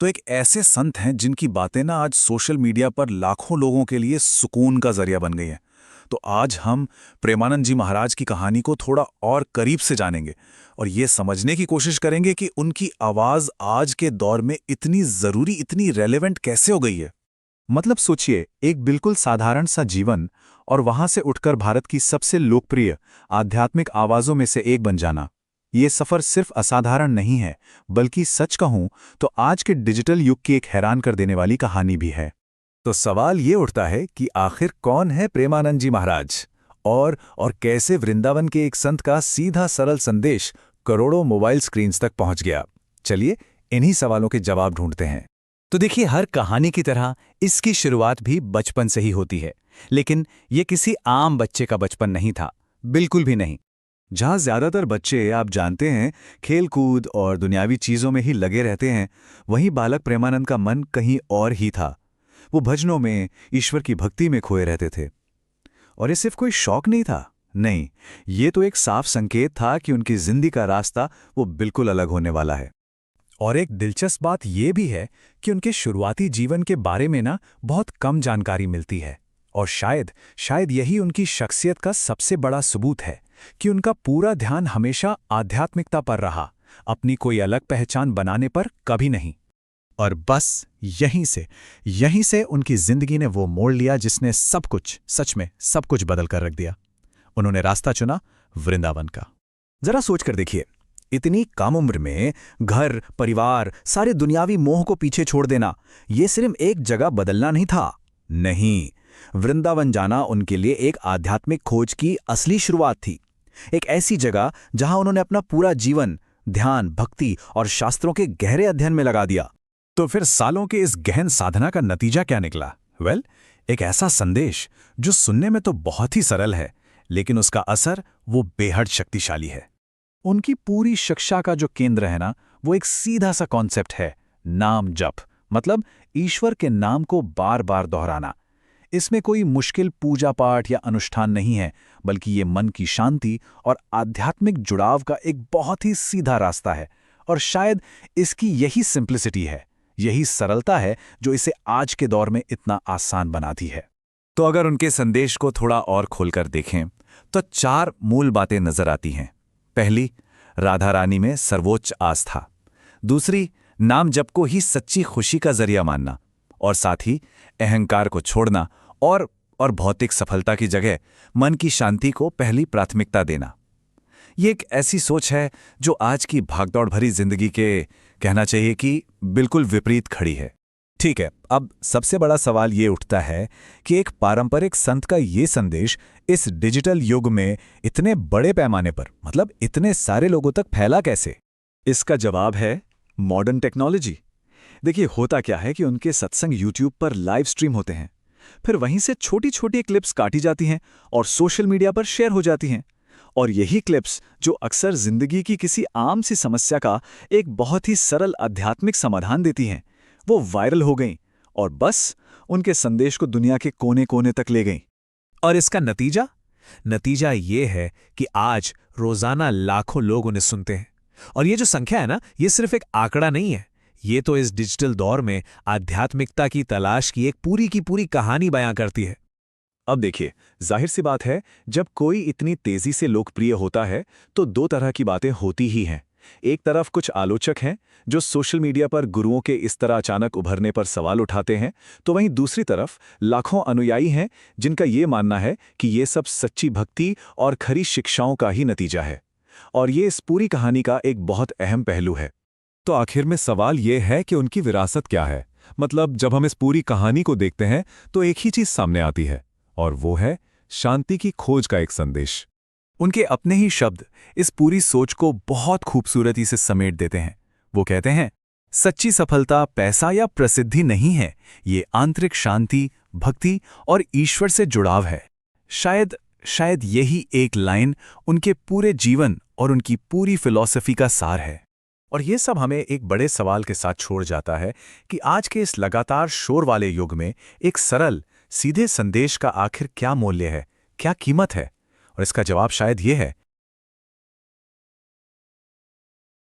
तो एक ऐसे संत हैं जिनकी बातें ना आज सोशल मीडिया पर लाखों लोगों के लिए सुकून का जरिया बन गई हैं। तो आज हम प्रेमानंद जी महाराज की कहानी को थोड़ा और करीब से जानेंगे और ये समझने की कोशिश करेंगे कि उनकी आवाज आज के दौर में इतनी जरूरी, इतनी रेलेवेंट कैसे हो गई है। मतलब सोचिए, एक बिल्कुल साधारण सा जीवन और वहां से उठकर भारत की सबसे लोकप्रिय आध्यात्मिक आवाजों में से एक बन जाना। ये सफर सिर्फ असाधारण नहीं है, बल्कि सच कहूं तो आज के डिजिटल युग की एक हैरान कर देने वाली कहानी भी है। तो सवाल ये उठता है कि आखिर कौन है प्रेमानंद जी महाराज और कैसे वृंदावन के एक संत का सीधा सरल संदेश करोड़ों मोबाइल स्क्रीन्स तक पहुंच गया। चलिए इन्हीं सवालों के जवाब ढूंढते हैं। तो देखिए, हर कहानी की तरह इसकी शुरुआत भी बचपन से ही होती है। लेकिन ये किसी आम बच्चे का बचपन नहीं था, बिल्कुल भी नहीं। जहां ज्यादातर बच्चे, आप जानते हैं, खेल कूद और दुनियावी चीजों में ही लगे रहते हैं, वहीं बालक प्रेमानंद का मन कहीं और ही था। वो भजनों में, ईश्वर की भक्ति में खोए रहते थे। और ये सिर्फ कोई शौक नहीं था, नहीं, ये तो एक साफ संकेत था कि उनकी जिंदगी का रास्ता वो बिल्कुल अलग होने वाला है। और एक दिलचस्प बात यह भी है कि उनके शुरुआती जीवन के बारे में ना बहुत कम जानकारी मिलती है। और शायद यही उनकी शख्सियत का सबसे बड़ा सबूत है कि उनका पूरा ध्यान हमेशा आध्यात्मिकता पर रहा, अपनी कोई अलग पहचान बनाने पर कभी नहीं। और बस यहीं से उनकी जिंदगी ने वो मोड़ लिया जिसने सब कुछ, सच में सब कुछ बदल कर रख दिया। उन्होंने रास्ता चुना वृंदावन का। जरा सोचकर देखिए, इतनी कम उम्र में घर, परिवार, सारे दुनियावी मोह को पीछे छोड़ देना, ये सिर्फ एक जगह बदलना नहीं था। नहीं, वृंदावन जाना उनके लिए एक आध्यात्मिक खोज की असली शुरुआत थी। एक ऐसी जगह जहां उन्होंने अपना पूरा जीवन ध्यान, भक्ति और शास्त्रों के गहरे अध्ययन में लगा दिया। तो फिर सालों के इस गहन साधना का नतीजा क्या निकला? एक ऐसा संदेश जो सुनने में तो बहुत ही सरल है, लेकिन उसका असर वो बेहद शक्तिशाली है। उनकी पूरी शिक्षा का जो केंद्र है ना, वो एक सीधा सा कॉन्सेप्ट है, नाम जप। मतलब ईश्वर के नाम को बार बार दोहराना। इसमें कोई मुश्किल पूजा पाठ या अनुष्ठान नहीं है, बल्कि ये मन की शांति और आध्यात्मिक जुड़ाव का एक बहुत ही सीधा रास्ता है। और शायद इसकी यही सिंप्लिसिटी है, यही सरलता है जो इसे आज के दौर में इतना आसान बनाती है। तो अगर उनके संदेश को थोड़ा और खोलकर देखें तो 4 मूल बातें नजर आती हैं। पहली, राधा रानी में सर्वोच्च आस्था। दूसरी, नाम जप को ही सच्ची खुशी का जरिया मानना। और साथ ही अहंकार को छोड़ना और भौतिक सफलता की जगह मन की शांति को पहली प्राथमिकता देना। ये एक ऐसी सोच है जो आज की भागदौड़ भरी जिंदगी के, कहना चाहिए कि, बिल्कुल विपरीत खड़ी है। ठीक है, अब सबसे बड़ा सवाल ये उठता है कि एक पारंपरिक संत का ये संदेश इस डिजिटल युग में इतने बड़े पैमाने पर, मतलब इतने सारे लोगों तक फैला कैसे? इसका जवाब है मॉडर्न टेक्नोलॉजी। देखिए, होता क्या है कि उनके सत्संग यूट्यूब पर लाइव स्ट्रीम होते हैं, फिर वहीं से छोटी छोटी क्लिप्स काटी जाती हैं और सोशल मीडिया पर शेयर हो जाती हैं। और यही क्लिप्स, जो अक्सर जिंदगी की किसी आम सी समस्या का एक बहुत ही सरल आध्यात्मिक समाधान देती हैं, वो वायरल हो गईं और बस उनके संदेश को दुनिया के कोने कोने तक ले गईं। और इसका नतीजा ये है कि आज रोजाना लाखों लोग उन्हें सुनते हैं। और ये जो संख्या है ना, ये सिर्फ एक आंकड़ा नहीं है, ये तो इस डिजिटल दौर में आध्यात्मिकता की तलाश की एक पूरी की पूरी कहानी बयां करती है। अब देखिए, जाहिर सी बात है, जब कोई इतनी तेजी से लोकप्रिय होता है तो 2 तरह की बातें होती ही हैं। एक तरफ कुछ आलोचक हैं जो सोशल मीडिया पर गुरुओं के इस तरह अचानक उभरने पर सवाल उठाते हैं, तो वहीं दूसरी तरफ लाखों अनुयायी हैं जिनका ये मानना है कि ये सब सच्ची भक्ति और खरी शिक्षाओं का ही नतीजा है। और ये इस पूरी कहानी का एक बहुत अहम पहलू है। तो आखिर में सवाल ये है कि उनकी विरासत क्या है? मतलब जब हम इस पूरी कहानी को देखते हैं तो एक ही चीज सामने आती है, और वो है शांति की खोज का एक संदेश। उनके अपने ही शब्द इस पूरी सोच को बहुत खूबसूरती से समेट देते हैं। वो कहते हैं, सच्ची सफलता पैसा या प्रसिद्धि नहीं है, ये आंतरिक शांति, भक्ति और ईश्वर से जुड़ाव है। शायद यही एक लाइन उनके पूरे जीवन और उनकी पूरी फिलॉसफी का सार है। और ये सब हमें एक बड़े सवाल के साथ छोड़ जाता है कि आज के इस लगातार शोर वाले युग में एक सरल, सीधे संदेश का आखिर क्या मूल्य है, क्या कीमत है? और इसका जवाब शायद ये है